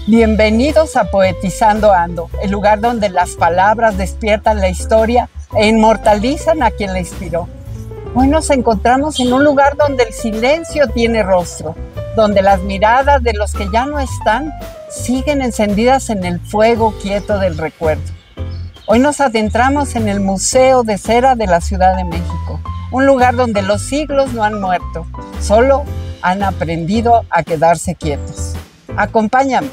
Bienvenidos a Poetizando Ando, el lugar donde las palabras despiertan la historia e inmortalizan a quien la inspiró. Hoy nos encontramos en un lugar donde el silencio tiene rostro, donde las miradas de los que ya no están siguen encendidas en el fuego quieto del recuerdo. Hoy nos adentramos en el Museo de Cera de la Ciudad de México, un lugar donde los siglos no han muerto, solo han aprendido a quedarse quietos. Acompáñame.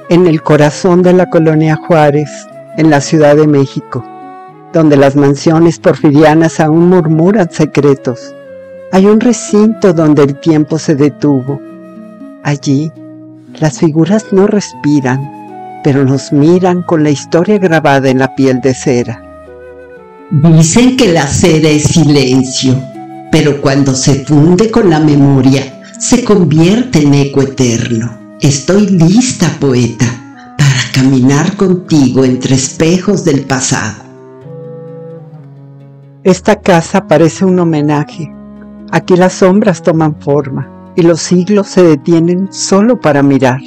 En el corazón de la colonia Juárez, en la Ciudad de México, donde las mansiones porfirianas aún murmuran secretos, hay un recinto donde el tiempo se detuvo. Allí, las figuras no respiran, pero nos miran con la historia grabada en la piel de cera. Dicen que la cera es silencio, pero cuando se funde con la memoria, se convierte en eco eterno. Estoy lista, poeta, para caminar contigo entre espejos del pasado. Esta casa parece un homenaje. Aquí las sombras toman forma y los siglos se detienen solo para mirar.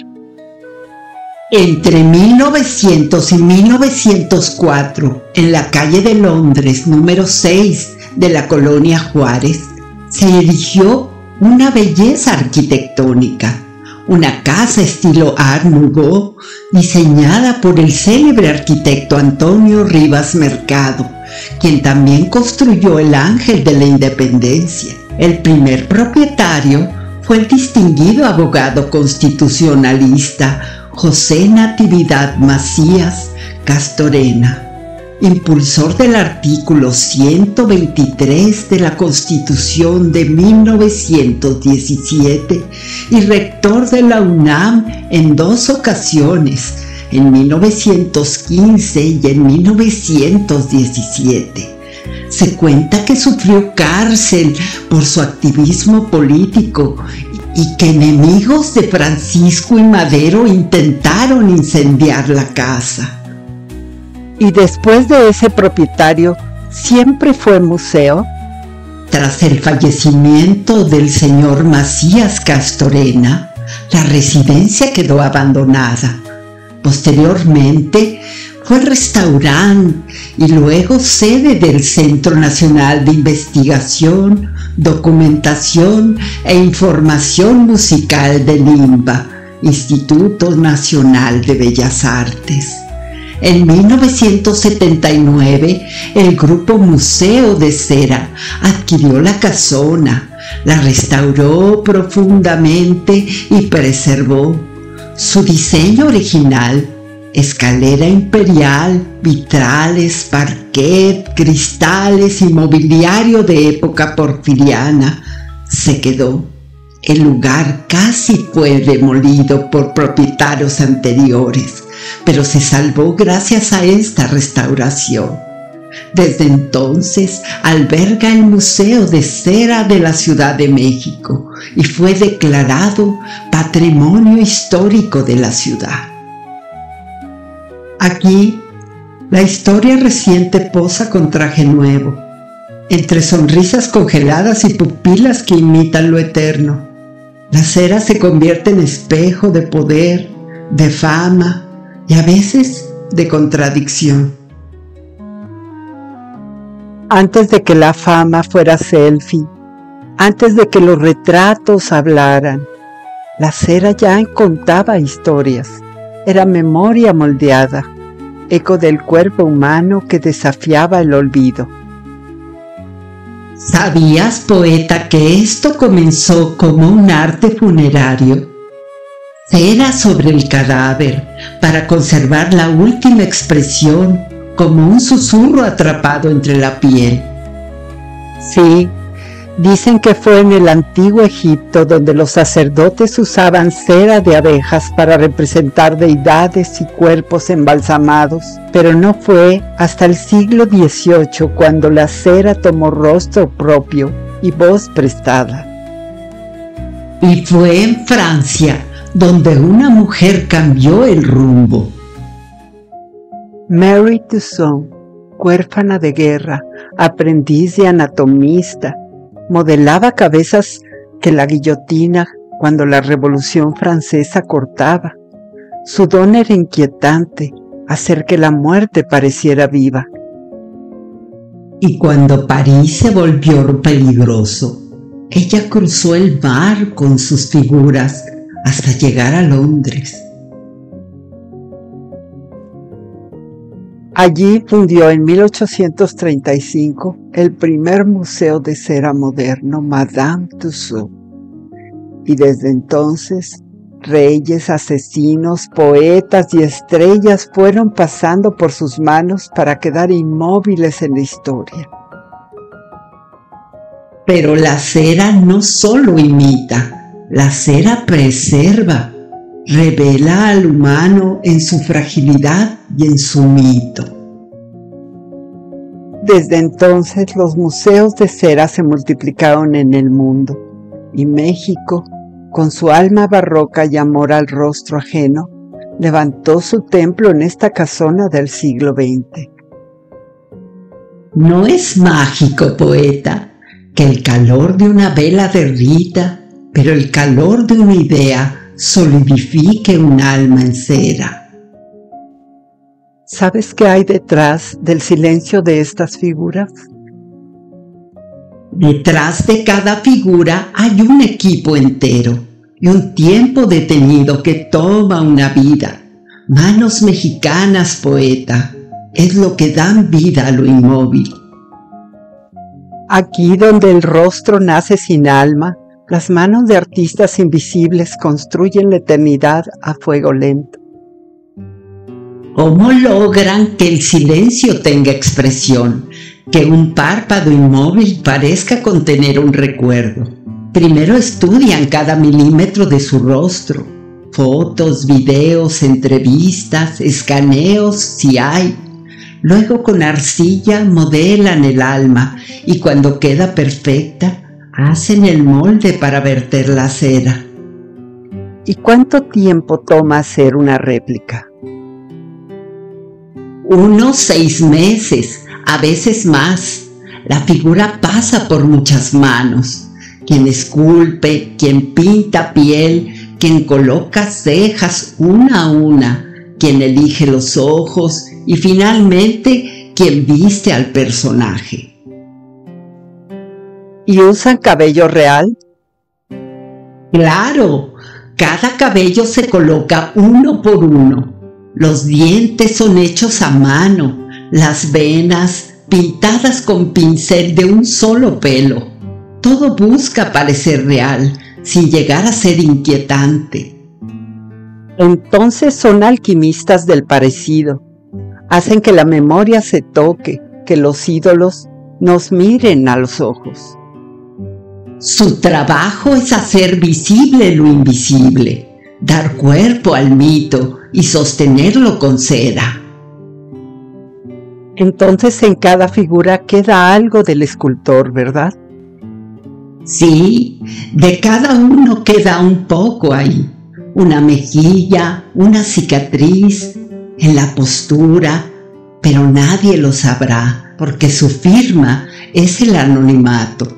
Entre 1900 y 1904, en la calle de Londres, número 6 de la colonia Juárez, se erigió una belleza arquitectónica. Una casa estilo Art Nouveau, diseñada por el célebre arquitecto Antonio Rivas Mercado, quien también construyó el Ángel de la Independencia. El primer propietario fue el distinguido abogado constitucionalista José Natividad Macías Castorena, impulsor del artículo 123 de la Constitución de 1917 y rector de la UNAM en 2 ocasiones, en 1915 y en 1917. Se cuenta que sufrió cárcel por su activismo político y que enemigos de Francisco y Madero intentaron incendiar la casa. Y después de ese propietario, ¿siempre fue museo? Tras el fallecimiento del señor Macías Castorena, la residencia quedó abandonada. Posteriormente fue restaurante y luego sede del Centro Nacional de Investigación, Documentación e Información Musical del INBA, Instituto Nacional de Bellas Artes. En 1979, el grupo Museo de Cera adquirió la casona, la restauró profundamente y preservó. Su diseño original, escalera imperial, vitrales, parquet, cristales y mobiliario de época porfiriana, se quedó. El lugar casi fue demolido por propietarios anteriores, pero se salvó gracias a esta restauración. Desde entonces alberga el Museo de Cera de la Ciudad de México y fue declarado Patrimonio Histórico de la ciudad. Aquí, la historia reciente posa con traje nuevo, entre sonrisas congeladas y pupilas que imitan lo eterno. La cera se convierte en espejo de poder, de fama y a veces de contradicción. Antes de que la fama fuera selfie, antes de que los retratos hablaran, la cera ya contaba historias. Era memoria moldeada, eco del cuerpo humano que desafiaba el olvido. ¿Sabías, poeta, que esto comenzó como un arte funerario? Cera sobre el cadáver para conservar la última expresión como un susurro atrapado entre la piel. Sí, dicen que fue en el antiguo Egipto donde los sacerdotes usaban cera de abejas para representar deidades y cuerpos embalsamados, pero no fue hasta el siglo XVIII cuando la cera tomó rostro propio y voz prestada. Y fue en Francia donde una mujer cambió el rumbo. Mary Tussaud, huérfana de guerra, aprendiz de anatomista, modelaba cabezas que la guillotina cuando la Revolución Francesa cortaba. Su don era inquietante, hacer que la muerte pareciera viva. Y cuando París se volvió peligroso, ella cruzó el mar con sus figuras hasta llegar a Londres. Allí fundió en 1835 el primer museo de cera moderno, Madame Tussauds. Y desde entonces, reyes, asesinos, poetas y estrellas fueron pasando por sus manos para quedar inmóviles en la historia. Pero la cera no solo imita, la cera preserva, revela al humano en su fragilidad y en su mito. Desde entonces los museos de cera se multiplicaron en el mundo y México, con su alma barroca y amor al rostro ajeno, levantó su templo en esta casona del siglo XX. No es mágico, poeta, que el calor de una vela derrita, pero el calor de una idea solidifique un alma en cera. ¿Sabes qué hay detrás del silencio de estas figuras? Detrás de cada figura hay un equipo entero y un tiempo detenido que toma una vida. Manos mexicanas, poeta, es lo que dan vida a lo inmóvil. Aquí donde el rostro nace sin alma, las manos de artistas invisibles construyen la eternidad a fuego lento. ¿Cómo logran que el silencio tenga expresión? Que un párpado inmóvil parezca contener un recuerdo. Primero estudian cada milímetro de su rostro. Fotos, videos, entrevistas, escaneos, si hay. Luego con arcilla modelan el alma y cuando queda perfecta, hacen el molde para verter la cera. ¿Y cuánto tiempo toma hacer una réplica? Unos 6 meses, a veces más. La figura pasa por muchas manos. Quien esculpe, quien pinta piel, quien coloca cejas una a una, quien elige los ojos y finalmente quien viste al personaje. ¿Y usan cabello real? Claro, cada cabello se coloca uno por uno. Los dientes son hechos a mano, las venas pintadas con pincel de un solo pelo. Todo busca parecer real, sin llegar a ser inquietante. Entonces son alquimistas del parecido. Hacen que la memoria se toque, que los ídolos nos miren a los ojos. Su trabajo es hacer visible lo invisible, dar cuerpo al mito y sostenerlo con cera. Entonces en cada figura queda algo del escultor, ¿verdad? Sí, de cada uno queda un poco ahí. Una mejilla, una cicatriz, en la postura, pero nadie lo sabrá porque su firma es el anonimato.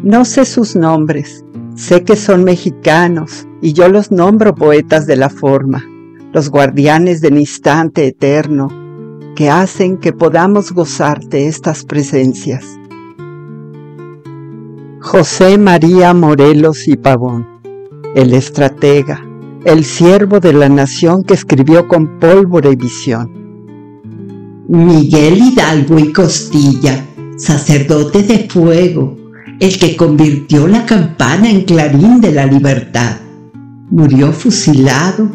No sé sus nombres, sé que son mexicanos y yo los nombro poetas de la forma, los guardianes del instante eterno que hacen que podamos gozar de estas presencias. José María Morelos y Pavón, el estratega, el siervo de la nación que escribió con pólvora y visión. Miguel Hidalgo y Costilla, sacerdote de fuego, el que convirtió la campana en clarín de la libertad. Murió fusilado,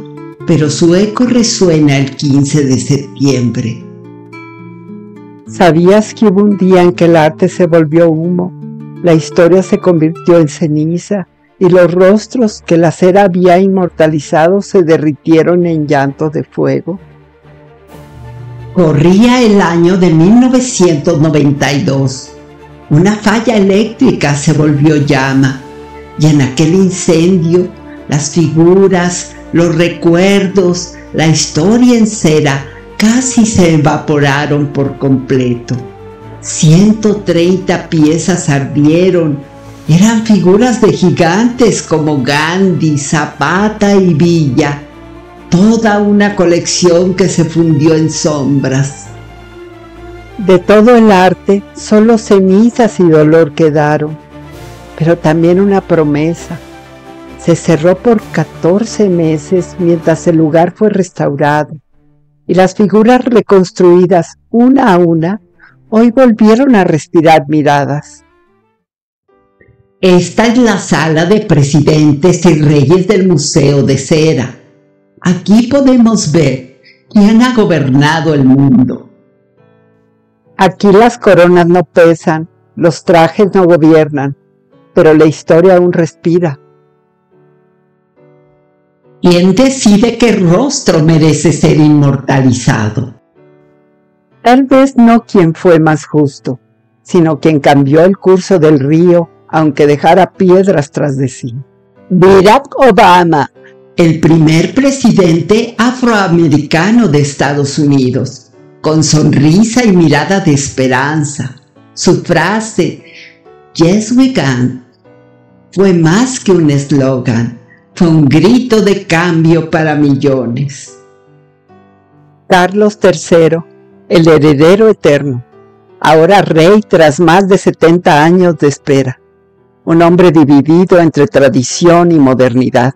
pero su eco resuena el 15 de septiembre. ¿Sabías que hubo un día en que el arte se volvió humo? La historia se convirtió en ceniza y los rostros que la cera había inmortalizado se derritieron en llanto de fuego. Corría el año de 1992. Una falla eléctrica se volvió llama y en aquel incendio las figuras, los recuerdos, la historia en cera casi se evaporaron por completo. 130 piezas ardieron Eran figuras de gigantes como Gandhi, Zapata y Villa, toda una colección que se fundió en sombras. De todo el arte, solo cenizas y dolor quedaron, pero también una promesa. Se cerró por 14 meses mientras el lugar fue restaurado, y las figuras reconstruidas una a una, hoy volvieron a respirar miradas. Esta es la sala de presidentes y reyes del Museo de Cera. Aquí podemos ver quién ha gobernado el mundo. Aquí las coronas no pesan, los trajes no gobiernan, pero la historia aún respira. ¿Quién decide qué rostro merece ser inmortalizado? Tal vez no quien fue más justo, sino quien cambió el curso del río, aunque dejara piedras tras de sí. Barack Obama, el primer presidente afroamericano de Estados Unidos, con sonrisa y mirada de esperanza. Su frase, "Yes we can", fue más que un eslogan, fue un grito de cambio para millones. Carlos III, el heredero eterno, ahora rey tras más de 70 años de espera. Un hombre dividido entre tradición y modernidad.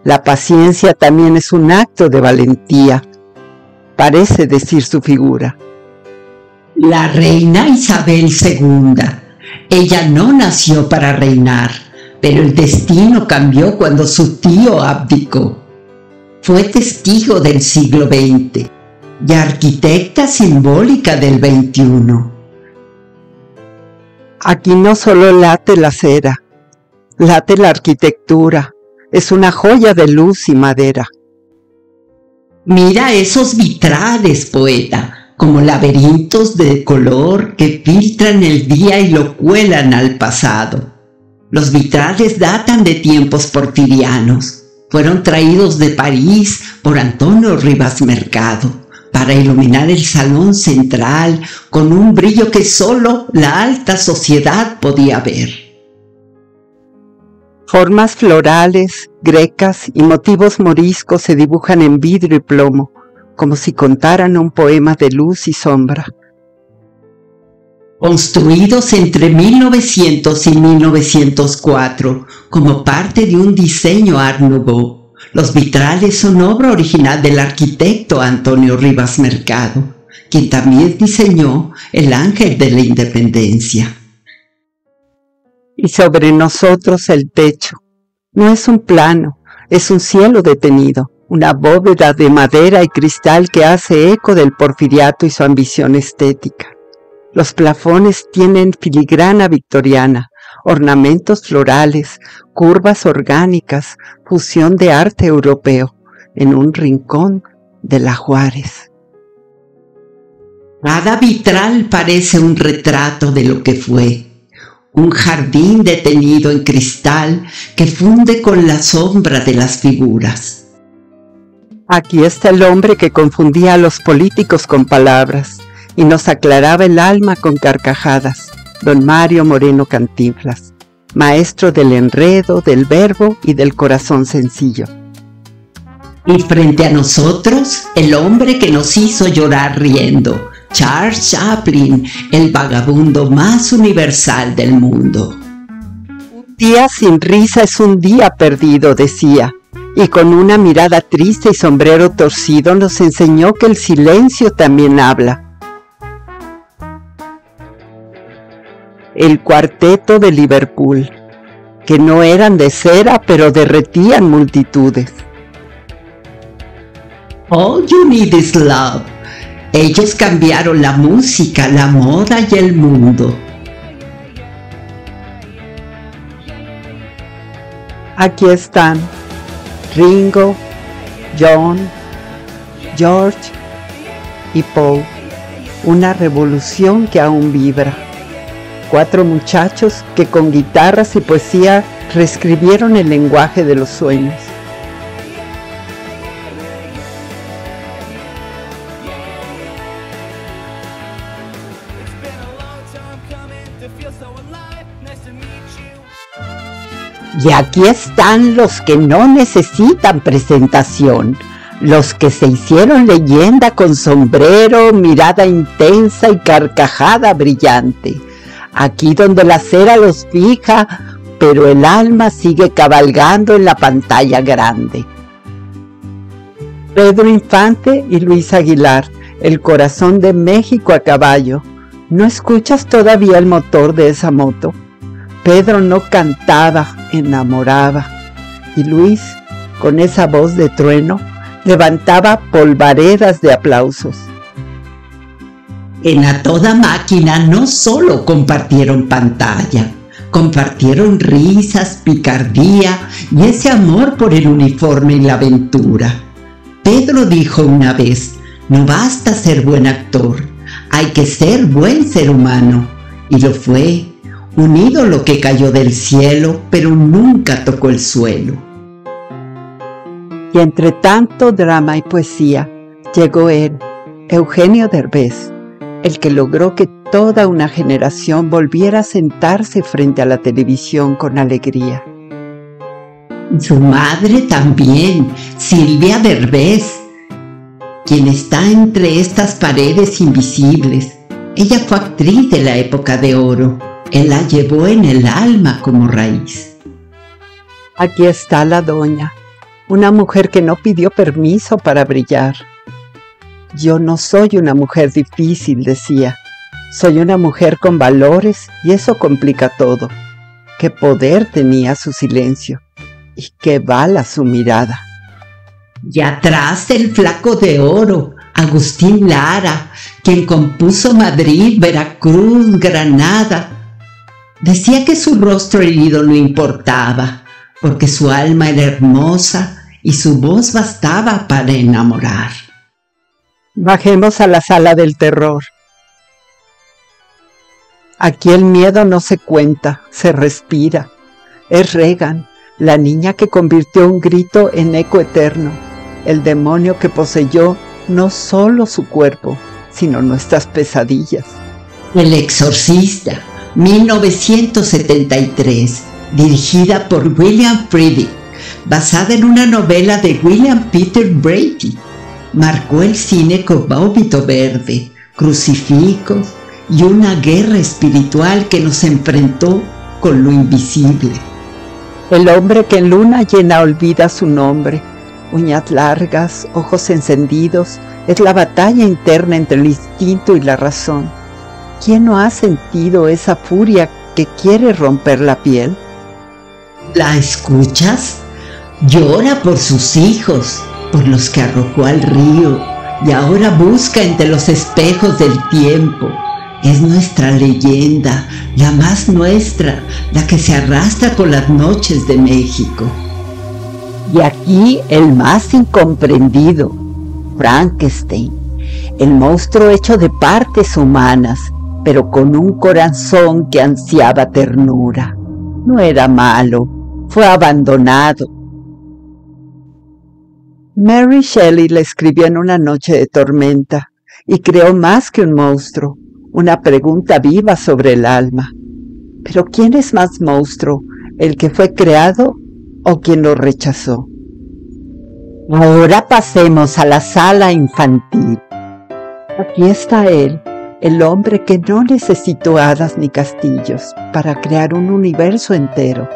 La paciencia también es un acto de valentía, parece decir su figura. La reina Isabel II. Ella no nació para reinar, pero el destino cambió cuando su tío abdicó. Fue testigo del siglo XX y arquitecta simbólica del XXI. Aquí no solo late la cera, late la arquitectura, es una joya de luz y madera. Mira esos vitrales, poeta, como laberintos de color que filtran el día y lo cuelan al pasado. Los vitrales datan de tiempos porfirianos, fueron traídos de París por Antonio Rivas Mercado, para iluminar el salón central con un brillo que solo la alta sociedad podía ver. Formas florales, grecas y motivos moriscos se dibujan en vidrio y plomo, como si contaran un poema de luz y sombra. Construidos entre 1900 y 1904 como parte de un diseño Art Nouveau, los vitrales son obra original del arquitecto Antonio Rivas Mercado, quien también diseñó el Ángel de la Independencia. Y sobre nosotros el techo. No es un plano, es un cielo detenido, una bóveda de madera y cristal que hace eco del porfiriato y su ambición estética. Los plafones tienen filigrana victoriana, ornamentos florales, curvas orgánicas, fusión de arte europeo, en un rincón de la Juárez. Cada vitral parece un retrato de lo que fue, un jardín detenido en cristal que funde con la sombra de las figuras. Aquí está el hombre que confundía a los políticos con palabras y nos aclaraba el alma con carcajadas, don Mario Moreno Cantinflas, maestro del enredo, del verbo y del corazón sencillo. Y frente a nosotros, el hombre que nos hizo llorar riendo, Charles Chaplin, el vagabundo más universal del mundo. Un día sin risa es un día perdido, decía, y con una mirada triste y sombrero torcido nos enseñó que el silencio también habla. El cuarteto de Liverpool, que no eran de cera pero derretían multitudes. All You Need Is Love. Ellos cambiaron la música, la moda y el mundo. Aquí están Ringo, John, George y Paul, una revolución que aún vibra. 4 muchachos que con guitarras y poesía reescribieron el lenguaje de los sueños. It's been a long time coming to feel so alive. Nice to meet you. Y aquí están los que no necesitan presentación, los que se hicieron leyenda con sombrero, mirada intensa y carcajada brillante. Aquí donde la cera los fija, pero el alma sigue cabalgando en la pantalla grande. Pedro Infante y Luis Aguilar, el corazón de México a caballo. ¿No escuchas todavía el motor de esa moto? Pedro no cantaba, enamoraba. Y Luis, con esa voz de trueno, levantaba polvaredas de aplausos. En A Toda Máquina no solo compartieron pantalla, compartieron risas, picardía y ese amor por el uniforme y la aventura. Pedro dijo una vez, no basta ser buen actor, hay que ser buen ser humano. Y lo fue, un ídolo que cayó del cielo, pero nunca tocó el suelo. Y entre tanto drama y poesía, llegó él, Eugenio Derbez, el que logró que toda una generación volviera a sentarse frente a la televisión con alegría. Su madre también, Silvia Derbez, quien está entre estas paredes invisibles. Ella fue actriz de la época de oro. Él la llevó en el alma como raíz. Aquí está la doña, una mujer que no pidió permiso para brillar. Yo no soy una mujer difícil, decía. Soy una mujer con valores y eso complica todo. Qué poder tenía su silencio y qué bala su mirada. Y atrás el flaco de oro, Agustín Lara, quien compuso Madrid, Veracruz, Granada. Decía que su rostro herido no importaba, porque su alma era hermosa y su voz bastaba para enamorar. Bajemos a la sala del terror. Aquí el miedo no se cuenta, se respira. Es Regan, la niña que convirtió un grito en eco eterno, el demonio que poseyó no solo su cuerpo, sino nuestras pesadillas. El Exorcista, 1973, dirigida por William Friedkin, basada en una novela de William Peter Blatty. Marcó el cine con Vómito Verde, Crucifijos y una guerra espiritual que nos enfrentó con lo invisible. El hombre que en luna llena olvida su nombre, uñas largas, ojos encendidos, es la batalla interna entre el instinto y la razón. ¿Quién no ha sentido esa furia que quiere romper la piel? ¿La escuchas? Llora por sus hijos, por los que arrojó al río, y ahora busca entre los espejos del tiempo. Es nuestra leyenda, la más nuestra, la que se arrastra con las noches de México. Y aquí el más incomprendido, Frankenstein, el monstruo hecho de partes humanas, pero con un corazón que ansiaba ternura. No era malo, fue abandonado. Mary Shelley le escribió en una noche de tormenta y creó más que un monstruo, una pregunta viva sobre el alma. Pero ¿quién es más monstruo, el que fue creado o quien lo rechazó? Ahora pasemos a la sala infantil. Aquí está él, el hombre que no necesitó hadas ni castillos para crear un universo entero,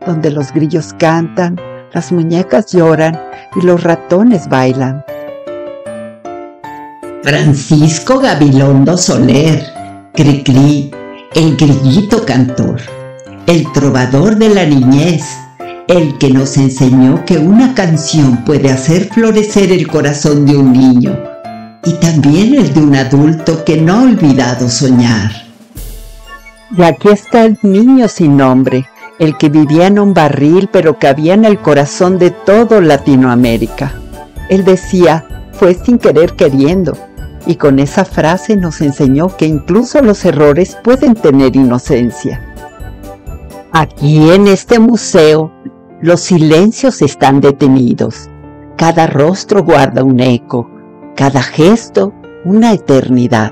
donde los grillos cantan, las muñecas lloran y los ratones bailan. Francisco Gabilondo Soler, Cricri, el grillito cantor, el trovador de la niñez, el que nos enseñó que una canción puede hacer florecer el corazón de un niño y también el de un adulto que no ha olvidado soñar. Y aquí está el niño sin nombre, el que vivía en un barril pero cabía en el corazón de todo Latinoamérica. Él decía, fue sin querer queriendo, y con esa frase nos enseñó que incluso los errores pueden tener inocencia. Aquí en este museo, los silencios están detenidos. Cada rostro guarda un eco, cada gesto una eternidad.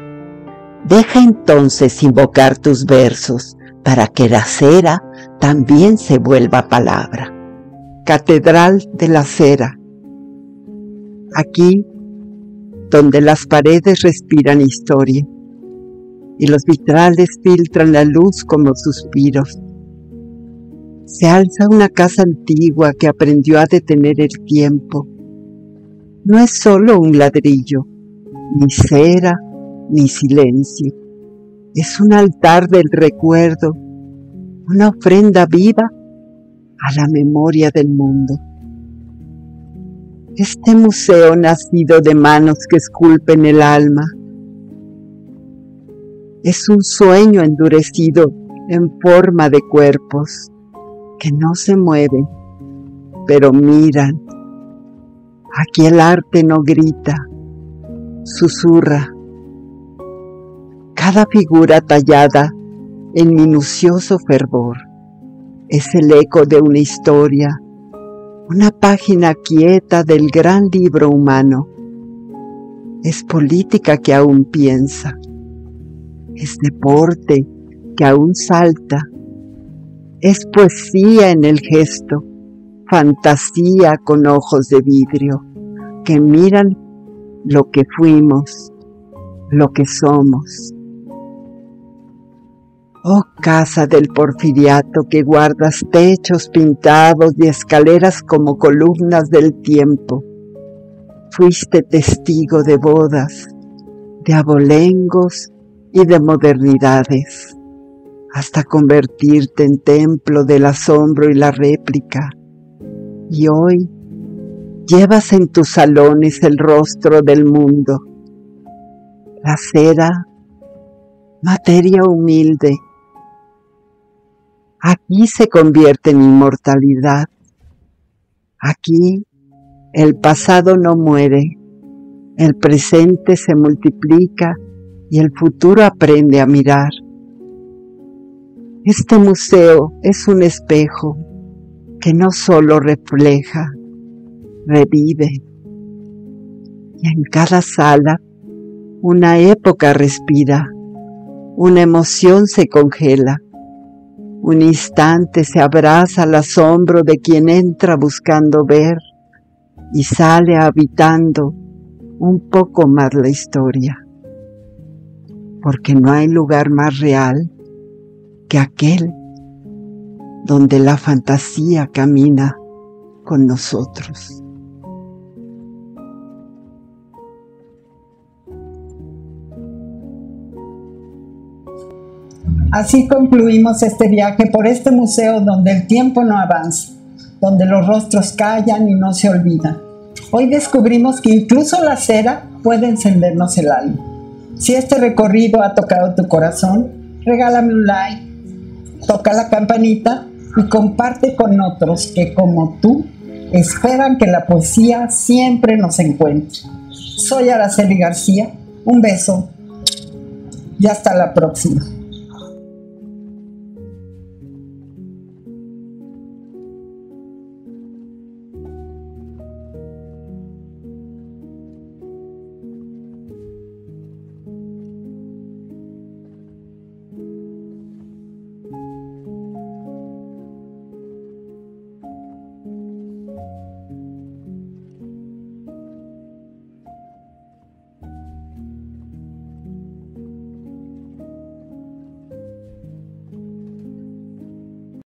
Deja entonces invocar tus versos, para que la cera también se vuelva palabra. Catedral de la cera. Aquí, donde las paredes respiran historia y los vitrales filtran la luz como suspiros, se alza una casa antigua que aprendió a detener el tiempo. No es solo un ladrillo, ni cera, ni silencio. Es un altar del recuerdo, una ofrenda viva a la memoria del mundo. Este museo nacido de manos que esculpen el alma es un sueño endurecido en forma de cuerpos que no se mueven, pero miran. Aquí el arte no grita, susurra. Cada figura tallada en minucioso fervor es el eco de una historia, una página quieta del gran libro humano. Es política que aún piensa, es deporte que aún salta, es poesía en el gesto, fantasía con ojos de vidrio que miran lo que fuimos, lo que somos. Oh casa del porfiriato que guardas techos pintados y escaleras como columnas del tiempo, fuiste testigo de bodas, de abolengos y de modernidades, hasta convertirte en templo del asombro y la réplica. Y hoy llevas en tus salones el rostro del mundo. La cera, materia humilde, aquí se convierte en inmortalidad. Aquí el pasado no muere, el presente se multiplica y el futuro aprende a mirar. Este museo es un espejo que no solo refleja, revive. Y en cada sala una época respira, una emoción se congela, un instante se abraza al asombro de quien entra buscando ver y sale habitando un poco más la historia. Porque no hay lugar más real que aquel donde la fantasía camina con nosotros. Así concluimos este viaje por este museo donde el tiempo no avanza, donde los rostros callan y no se olvidan. Hoy descubrimos que incluso la cera puede encendernos el alma. Si este recorrido ha tocado tu corazón, regálame un like, toca la campanita y comparte con otros que, como tú, esperan que la poesía siempre nos encuentre. Soy Araceli García, un beso y hasta la próxima.